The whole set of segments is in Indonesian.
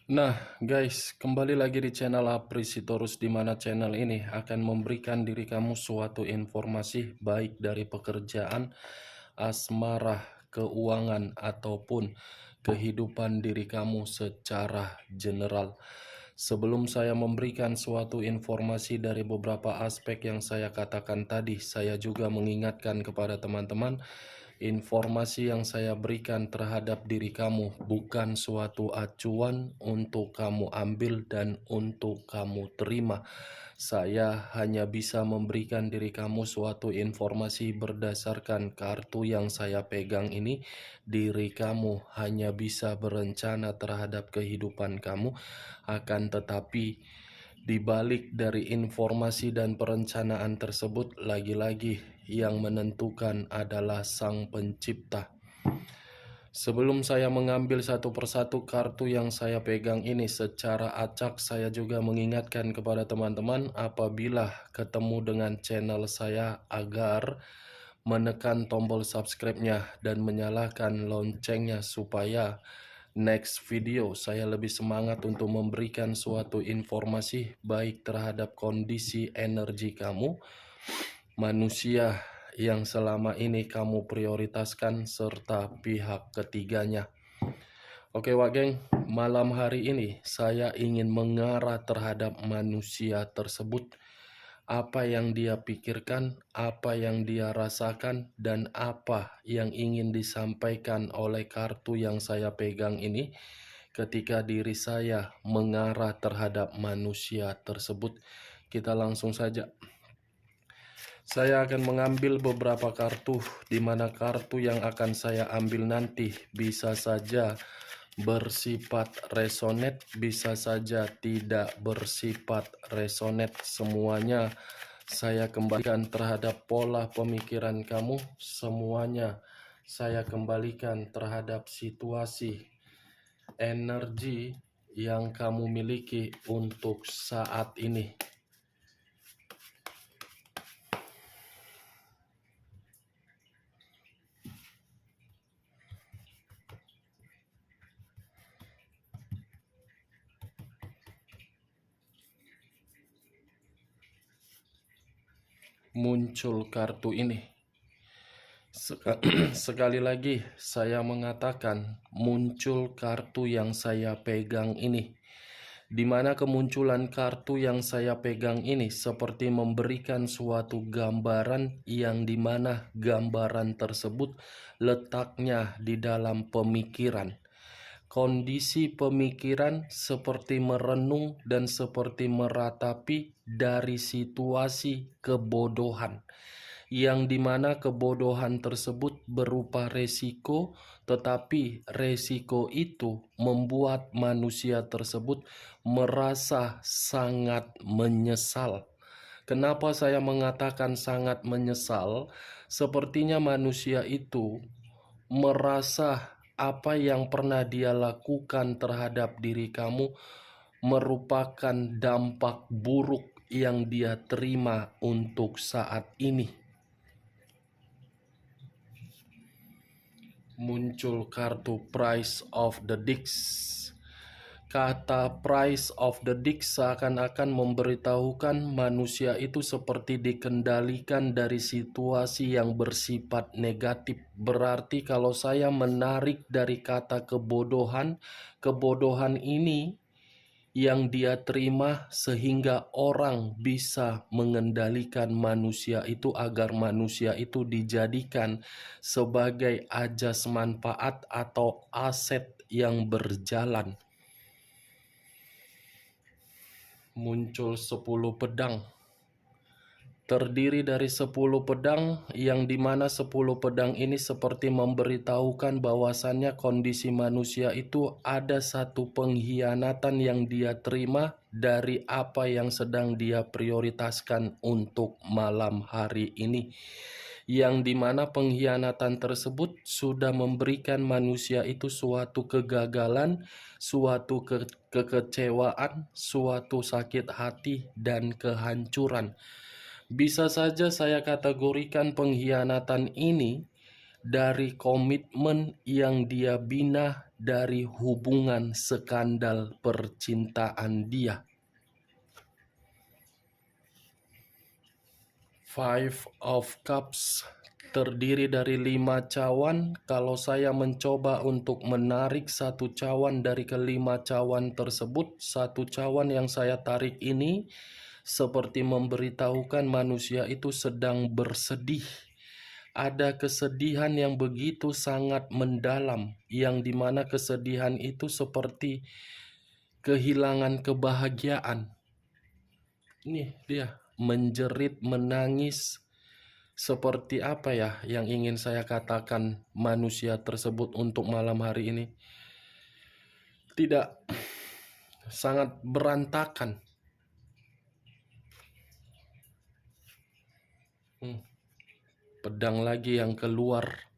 Nah, guys, kembali lagi di channel Aprisitorus, di mana channel ini akan memberikan diri kamu suatu informasi baik dari pekerjaan, asmara, keuangan, ataupun kehidupan diri kamu secara general. Sebelum saya memberikan suatu informasi dari beberapa aspek yang saya katakan tadi, saya juga mengingatkan kepada teman-teman, informasi yang saya berikan terhadap diri kamu bukan suatu acuan untuk kamu ambil dan untuk kamu terima. Saya hanya bisa memberikan diri kamu suatu informasi berdasarkan kartu yang saya pegang ini. Diri kamu hanya bisa berencana terhadap kehidupan kamu, akan tetapi di balik dari informasi dan perencanaan tersebut, lagi-lagi yang menentukan adalah Sang Pencipta. Sebelum saya mengambil satu persatu kartu yang saya pegang ini secara acak, saya juga mengingatkan kepada teman-teman apabila ketemu dengan channel saya agar menekan tombol subscribe-nya dan menyalakan loncengnya supaya next video saya lebih semangat untuk memberikan suatu informasi baik terhadap kondisi energi kamu, manusia yang selama ini kamu prioritaskan, serta pihak ketiganya. Oke Wak Geng, malam hari ini saya ingin mengarah terhadap manusia tersebut. Apa yang dia pikirkan, apa yang dia rasakan, dan apa yang ingin disampaikan oleh kartu yang saya pegang ini ketika diri saya mengarah terhadap manusia tersebut. Kita langsung saja. Saya akan mengambil beberapa kartu, di mana kartu yang akan saya ambil nanti bisa saja bersifat resonate, bisa saja tidak bersifat resonate. Semuanya saya kembalikan terhadap pola pemikiran kamu, semuanya saya kembalikan terhadap situasi energi yang kamu miliki untuk saat ini. Muncul kartu ini. Sekali lagi saya mengatakan muncul kartu yang saya pegang ini, di mana kemunculan kartu yang saya pegang ini seperti memberikan suatu gambaran yang dimana gambaran tersebut letaknya di dalam pemikiran. Kondisi pemikiran seperti merenung dan seperti meratapi dari situasi kebodohan, yang dimana kebodohan tersebut berupa resiko, tetapi resiko itu membuat manusia tersebut merasa sangat menyesal. Kenapa saya mengatakan sangat menyesal? Sepertinya manusia itu merasa apa yang pernah dia lakukan terhadap diri kamu merupakan dampak buruk yang dia terima untuk saat ini. Muncul kartu Price of the Dicks. Kata Price of the Dicks seakan-akan memberitahukan manusia itu seperti dikendalikan dari situasi yang bersifat negatif. Berarti kalau saya menarik dari kata kebodohan, kebodohan ini yang dia terima sehingga orang bisa mengendalikan manusia itu agar manusia itu dijadikan sebagai ajas manfaat atau aset yang berjalan. Muncul 10 pedang. Terdiri dari 10 pedang, yang dimana 10 pedang ini seperti memberitahukan bahwasannya kondisi manusia itu ada satu pengkhianatan yang dia terima dari apa yang sedang dia prioritaskan untuk malam hari ini, yang dimana pengkhianatan tersebut sudah memberikan manusia itu suatu kegagalan, suatu kekecewaan, suatu sakit hati, dan kehancuran. Bisa saja saya kategorikan pengkhianatan ini dari komitmen yang dia bina dari hubungan skandal percintaan dia. Five of Cups terdiri dari 5 cawan. Kalau saya mencoba untuk menarik satu cawan dari kelima cawan tersebut, satu cawan yang saya tarik ini seperti memberitahukan manusia itu sedang bersedih. Ada kesedihan yang begitu sangat mendalam, yang dimana kesedihan itu seperti kehilangan kebahagiaan. Nih dia menjerit, menangis. Seperti apa ya yang ingin saya katakan manusia tersebut untuk malam hari ini? Tidak, sangat berantakan. Pedang lagi yang keluar.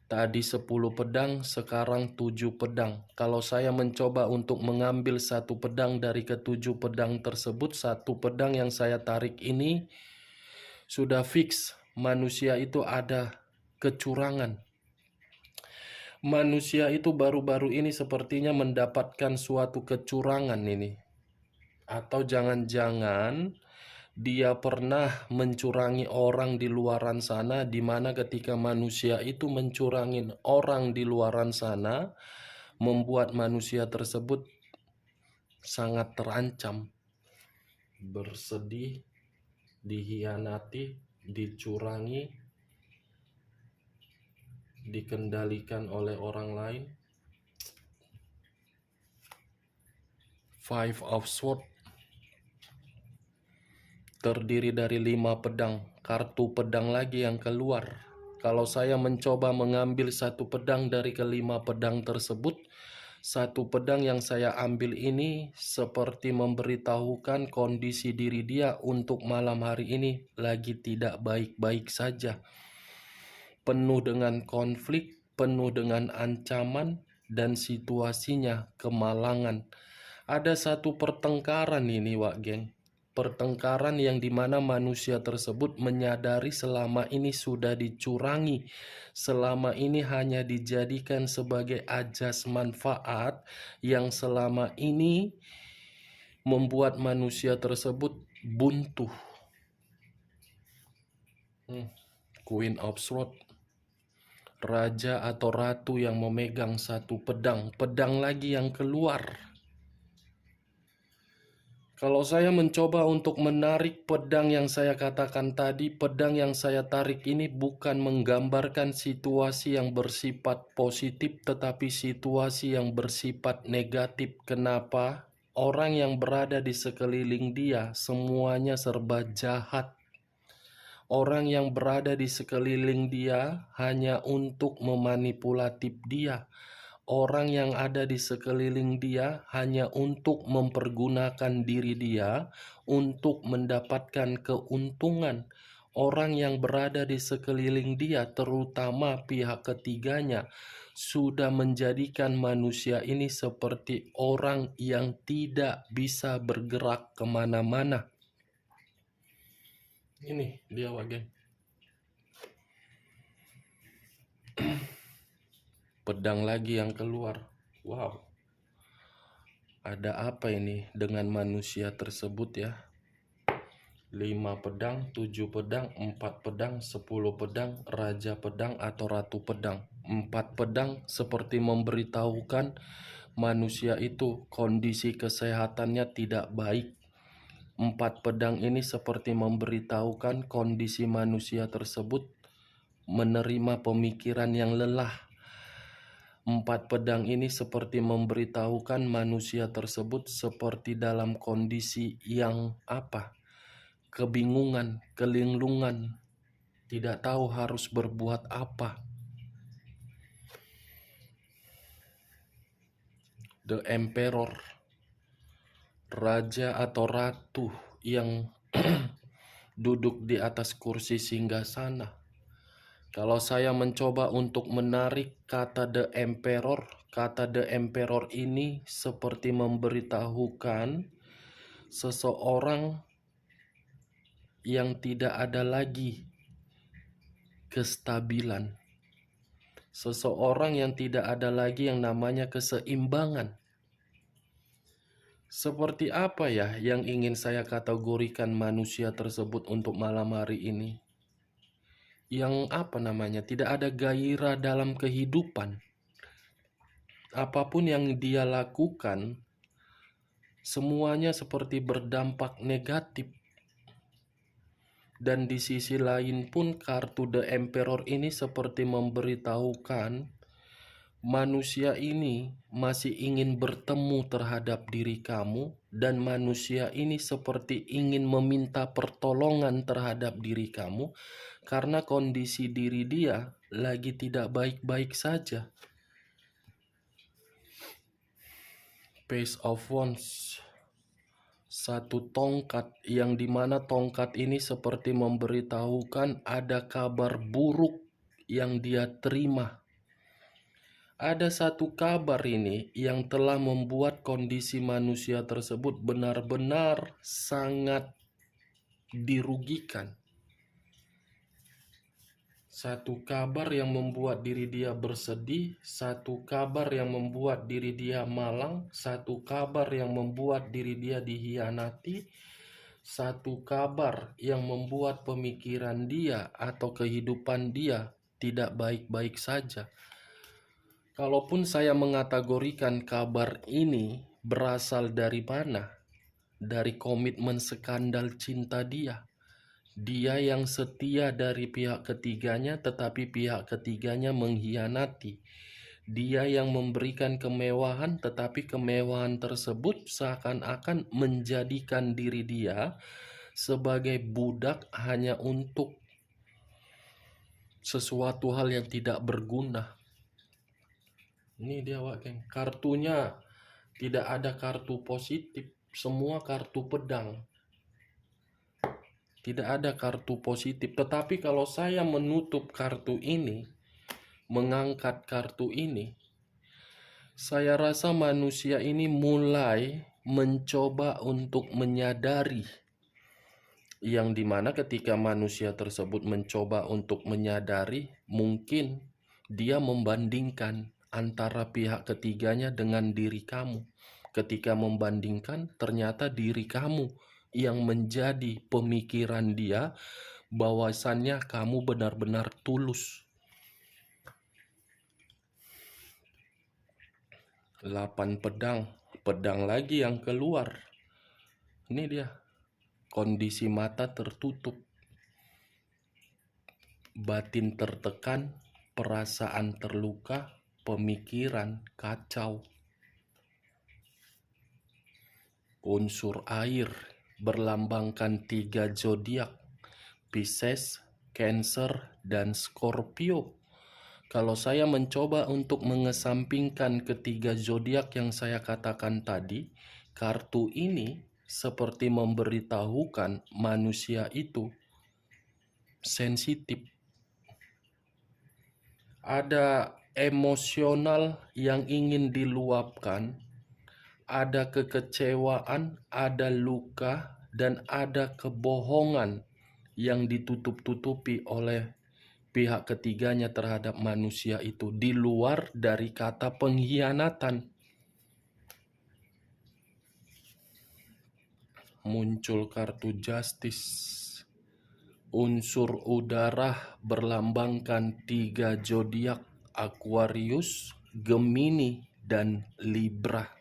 Tadi 10 pedang, sekarang 7 pedang. Kalau saya mencoba untuk mengambil satu pedang dari ketujuh pedang tersebut, satu pedang yang saya tarik ini sudah fix manusia itu ada kecurangan. Manusia itu baru-baru ini sepertinya mendapatkan suatu kecurangan ini. Atau jangan-jangan dia pernah mencurangi orang di luaran sana, di mana ketika manusia itu mencurangi orang di luaran sana, membuat manusia tersebut sangat terancam, bersedih, dihianati, dicurangi, dikendalikan oleh orang lain. Five of Swords terdiri dari 5 pedang. Kartu pedang lagi yang keluar. Kalau saya mencoba mengambil satu pedang dari kelima pedang tersebut, satu pedang yang saya ambil ini seperti memberitahukan kondisi diri dia untuk malam hari ini lagi tidak baik-baik saja. Penuh dengan konflik, penuh dengan ancaman, dan situasinya kemalangan. Ada satu pertengkaran ini, Wak Geng. Pertengkaran yang dimana manusia tersebut menyadari selama ini sudah dicurangi, selama ini hanya dijadikan sebagai ajas manfaat yang selama ini membuat manusia tersebut buntu. Queen of Swords, raja atau ratu yang memegang satu pedang, pedang lagi yang keluar. Kalau saya mencoba untuk menarik pedang yang saya katakan tadi, pedang yang saya tarik ini bukan menggambarkan situasi yang bersifat positif, tetapi situasi yang bersifat negatif. Kenapa? Orang yang berada di sekeliling dia semuanya serba jahat. Orang yang berada di sekeliling dia hanya untuk memanipulatif dia. Orang yang ada di sekeliling dia hanya untuk mempergunakan diri dia untuk mendapatkan keuntungan. Orang yang berada di sekeliling dia, terutama pihak ketiganya, sudah menjadikan manusia ini seperti orang yang tidak bisa bergerak kemana-mana. Ini dia, Wage. Pedang lagi yang keluar. Wow. Ada apa ini dengan manusia tersebut ya? 5 pedang, 7 pedang, 4 pedang, 10 pedang, raja pedang atau ratu pedang. 4 pedang seperti memberitahukan manusia itu kondisi kesehatannya tidak baik. 4 pedang ini seperti memberitahukan kondisi manusia tersebut menerima pemikiran yang lelah. 4 pedang ini seperti memberitahukan manusia tersebut seperti dalam kondisi yang kebingungan, kelinglungan, tidak tahu harus berbuat apa. The Emperor, raja atau ratu yang duduk di atas kursi singgasana. Kalau saya mencoba untuk menarik kata The Emperor ini seperti memberitahukan seseorang yang tidak ada lagi kestabilan. seseorang yang tidak ada lagi yang namanya keseimbangan. Seperti apa ya yang ingin saya kategorikan manusia tersebut untuk malam hari ini? Yang tidak ada gairah dalam kehidupan. Apapun yang dia lakukan, semuanya seperti berdampak negatif. Dan di sisi lain pun kartu The Emperor ini seperti memberitahukan manusia ini masih ingin bertemu terhadap diri kamu, dan manusia ini seperti ingin meminta pertolongan terhadap diri kamu karena kondisi diri dia lagi tidak baik-baik saja. Page of Wands, satu tongkat, yang dimana tongkat ini seperti memberitahukan ada kabar buruk yang dia terima. Ada satu kabar ini yang telah membuat kondisi manusia tersebut benar-benar sangat dirugikan. Satu kabar yang membuat diri dia bersedih, satu kabar yang membuat diri dia malang, satu kabar yang membuat diri dia dihianati, satu kabar yang membuat pemikiran dia atau kehidupan dia tidak baik-baik saja. Kalaupun saya mengategorikan kabar ini berasal dari mana? Dari komitmen skandal cinta dia. Dia yang setia dari pihak ketiganya, tetapi pihak ketiganya mengkhianati. Dia yang memberikan kemewahan, tetapi kemewahan tersebut seakan-akan menjadikan diri dia sebagai budak hanya untuk sesuatu hal yang tidak berguna. Ini dia, geng. Kartunya tidak ada kartu positif, semua kartu pedang. Tidak ada kartu positif. Tetapi kalau saya menutup kartu ini, mengangkat kartu ini, saya rasa manusia ini mulai mencoba untuk menyadari, yang dimana ketika manusia tersebut mencoba untuk menyadari, mungkin dia membandingkan antara pihak ketiganya dengan diri kamu. Ketika membandingkan, ternyata diri kamu yang menjadi pemikiran dia, bahwasannya kamu benar-benar tulus. 8 pedang, pedang lagi yang keluar. Ini dia, kondisi mata tertutup, batin tertekan, perasaan terluka, pemikiran kacau. Unsur air berlambangkan 3 zodiak, Pisces, Cancer, dan Scorpio. Kalau saya mencoba untuk mengesampingkan ketiga zodiak yang saya katakan tadi, kartu ini seperti memberitahukan manusia itu sensitif. Ada emosional yang ingin diluapkan, ada kekecewaan, ada luka, dan ada kebohongan yang ditutup-tutupi oleh pihak ketiganya terhadap manusia itu, di luar dari kata pengkhianatan. Muncul kartu Justice. Unsur udara berlambangkan 3 zodiak, Aquarius, Gemini, dan Libra.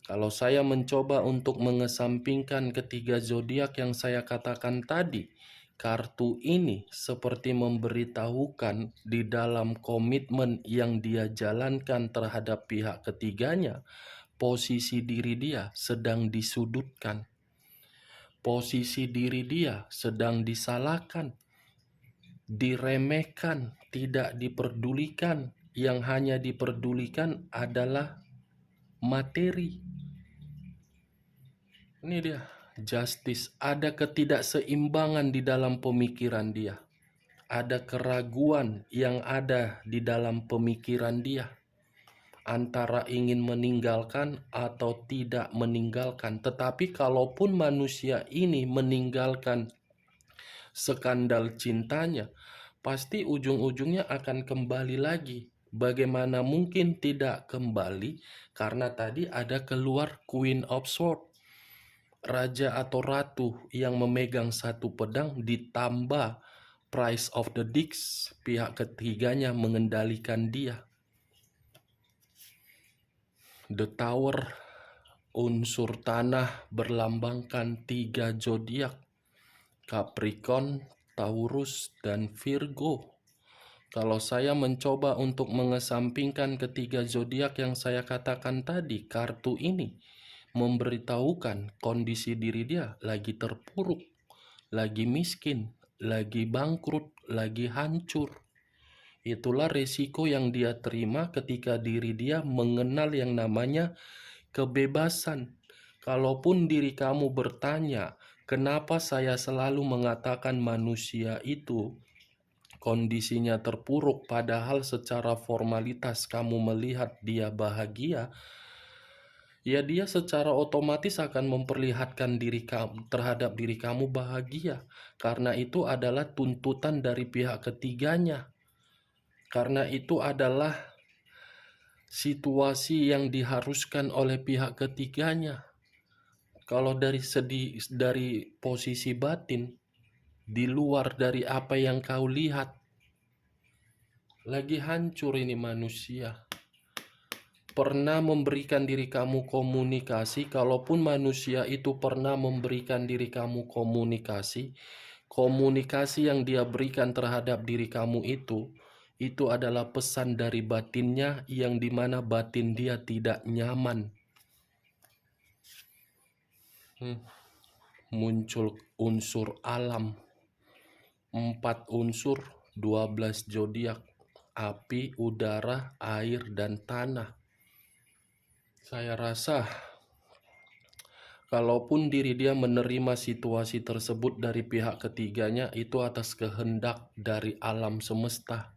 Kalau saya mencoba untuk mengesampingkan ketiga zodiak yang saya katakan tadi, kartu ini seperti memberitahukan di dalam komitmen yang dia jalankan terhadap pihak ketiganya, posisi diri dia sedang disudutkan. Posisi diri dia sedang disalahkan, diremehkan, tidak diperdulikan. Yang hanya diperdulikan adalah materi. Ini dia, Justice. Ada ketidakseimbangan di dalam pemikiran dia. Ada keraguan yang ada di dalam pemikiran dia, antara ingin meninggalkan atau tidak meninggalkan. Tetapi kalaupun manusia ini meninggalkan skandal cintanya, pasti ujung-ujungnya akan kembali lagi. Bagaimana mungkin tidak kembali? Karena tadi ada keluar Queen of Swords, raja atau ratu yang memegang satu pedang, ditambah Price of the Dix, pihak ketiganya mengendalikan dia. The Tower, unsur tanah berlambangkan 3 zodiak, Capricorn, Taurus, dan Virgo. Kalau saya mencoba untuk mengesampingkan ketiga zodiak yang saya katakan tadi, kartu ini memberitahukan kondisi diri dia lagi terpuruk, lagi miskin, lagi bangkrut, lagi hancur. Itulah resiko yang dia terima ketika diri dia mengenal yang namanya kebebasan. Kalaupun diri kamu bertanya, kenapa saya selalu mengatakan manusia itu kondisinya terpuruk, padahal secara formalitas kamu melihat dia bahagia, ya dia secara otomatis akan memperlihatkan diri kamu terhadap diri kamu bahagia, karena itu adalah tuntutan dari pihak ketiganya, karena itu adalah situasi yang diharuskan oleh pihak ketiganya. Kalau dari posisi batin, di luar dari apa yang kau lihat, lagi hancur ini manusia. Pernah memberikan diri kamu komunikasi, kalaupun manusia itu pernah memberikan diri kamu komunikasi, komunikasi yang dia berikan terhadap diri kamu itu adalah pesan dari batinnya yang dimana batin dia tidak nyaman. Muncul unsur alam, 4 unsur, 12 zodiak, api, udara, air, dan tanah. Saya rasa kalaupun diri dia menerima situasi tersebut dari pihak ketiganya, itu atas kehendak dari alam semesta.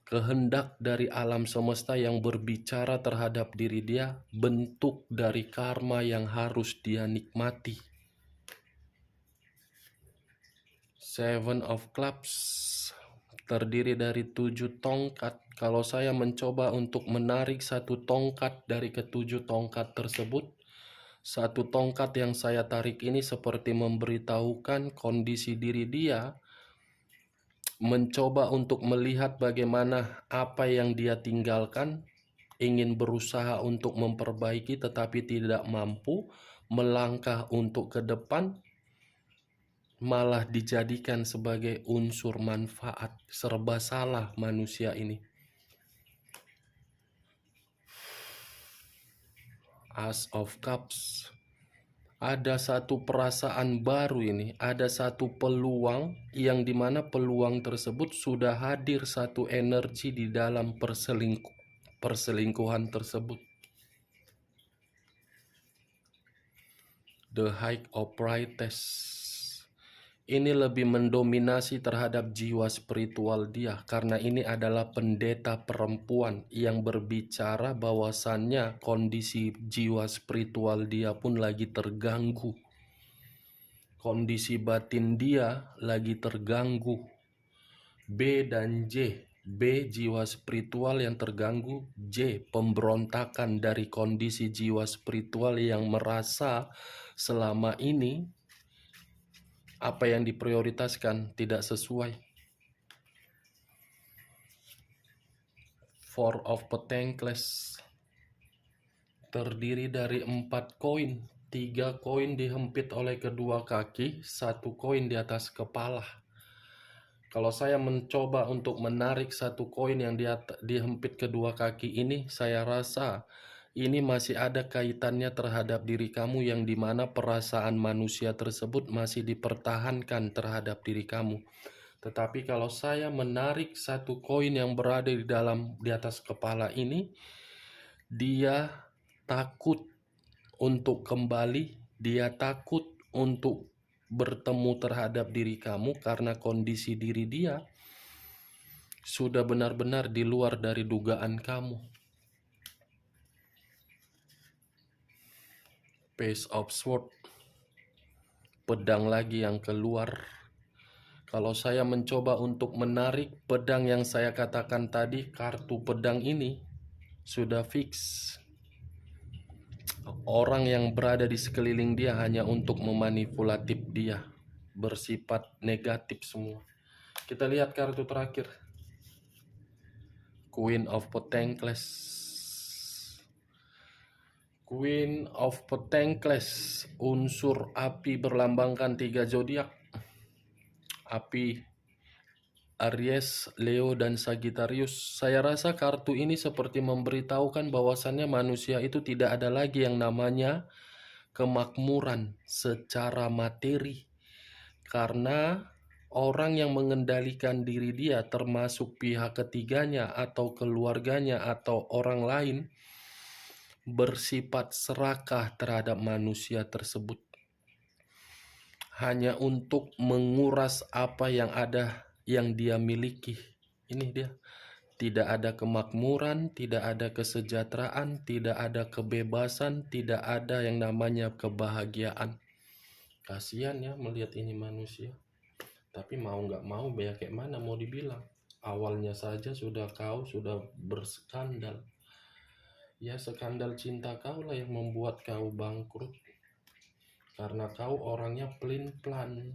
Kehendak dari alam semesta yang berbicara terhadap diri dia, bentuk dari karma yang harus dia nikmati. Seven of Clubs terdiri dari 7 tongkat. Kalau saya mencoba untuk menarik satu tongkat dari ketujuh tongkat tersebut, satu tongkat yang saya tarik ini seperti memberitahukan kondisi diri dia, mencoba untuk melihat bagaimana apa yang dia tinggalkan, ingin berusaha untuk memperbaiki tetapi tidak mampu, melangkah untuk ke depan, malah dijadikan sebagai unsur manfaat. Serba salah manusia ini. As of Cups, ada satu perasaan baru ini, ada satu peluang yang dimana peluang tersebut sudah hadir satu energi di dalam perselingkuhan tersebut. The High of Priestess ini lebih mendominasi terhadap jiwa spiritual dia, karena ini adalah pendeta perempuan yang berbicara bahwasannya kondisi jiwa spiritual dia pun lagi terganggu. Kondisi batin dia lagi terganggu. B dan J. B, jiwa spiritual yang terganggu. J, pemberontakan dari kondisi jiwa spiritual yang merasa selama ini apa yang diprioritaskan tidak sesuai. Four of Pentacles terdiri dari 4 koin. 3 koin dihempit oleh kedua kaki, 1 koin di atas kepala. Kalau saya mencoba untuk menarik 1 koin yang dihempit kedua kaki ini, saya rasa ini masih ada kaitannya terhadap diri kamu, yang dimana perasaan manusia tersebut masih dipertahankan terhadap diri kamu. Tetapi kalau saya menarik 1 koin yang berada di atas kepala ini, dia takut untuk kembali, dia takut untuk bertemu terhadap diri kamu karena kondisi diri dia sudah benar-benar di luar dari dugaan kamu. Page of Swords, pedang lagi yang keluar. Kalau saya mencoba untuk menarik pedang yang saya katakan tadi, kartu pedang ini sudah fix. Orang yang berada di sekeliling dia hanya untuk memanipulatif dia, bersifat negatif semua. Kita lihat kartu terakhir, Queen of Pentacles. Queen of Pentacles, unsur api berlambangkan 3 zodiak. Api, Aries, Leo, dan Sagittarius. Saya rasa kartu ini seperti memberitahukan bahwasannya manusia itu tidak ada lagi yang namanya kemakmuran secara materi. Karena orang yang mengendalikan diri dia, termasuk pihak ketiganya atau keluarganya atau orang lain, bersifat serakah terhadap manusia tersebut. Hanya untuk menguras apa yang ada, yang dia miliki. Ini dia. Tidak ada kemakmuran, tidak ada kesejahteraan, tidak ada kebebasan, tidak ada yang namanya kebahagiaan. Kasihan ya melihat ini manusia. Tapi mau nggak mau, kayak mana mau dibilang. Awalnya saja kau sudah berskandal. Ya, skandal cinta kau lah yang membuat kau bangkrut. Karena kau orangnya pelin-pelan.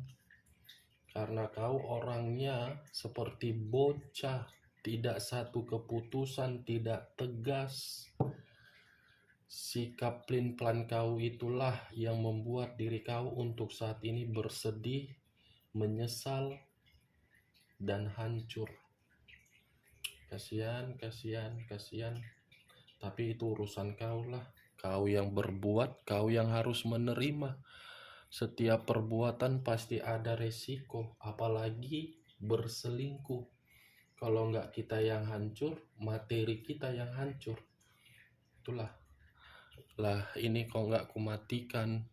Karena kau orangnya seperti bocah, tidak satu keputusan, tidak tegas. Sikap pelin-pelan kau itulah yang membuat diri kau untuk saat ini bersedih, menyesal, dan hancur. Kasihan. Tapi itu urusan kau lah. Kau yang berbuat, kau yang harus menerima. Setiap perbuatan pasti ada resiko, apalagi berselingkuh. Kalau nggak kita yang hancur, materi kita yang hancur. Itulah. Lah ini kok nggak kumatikan.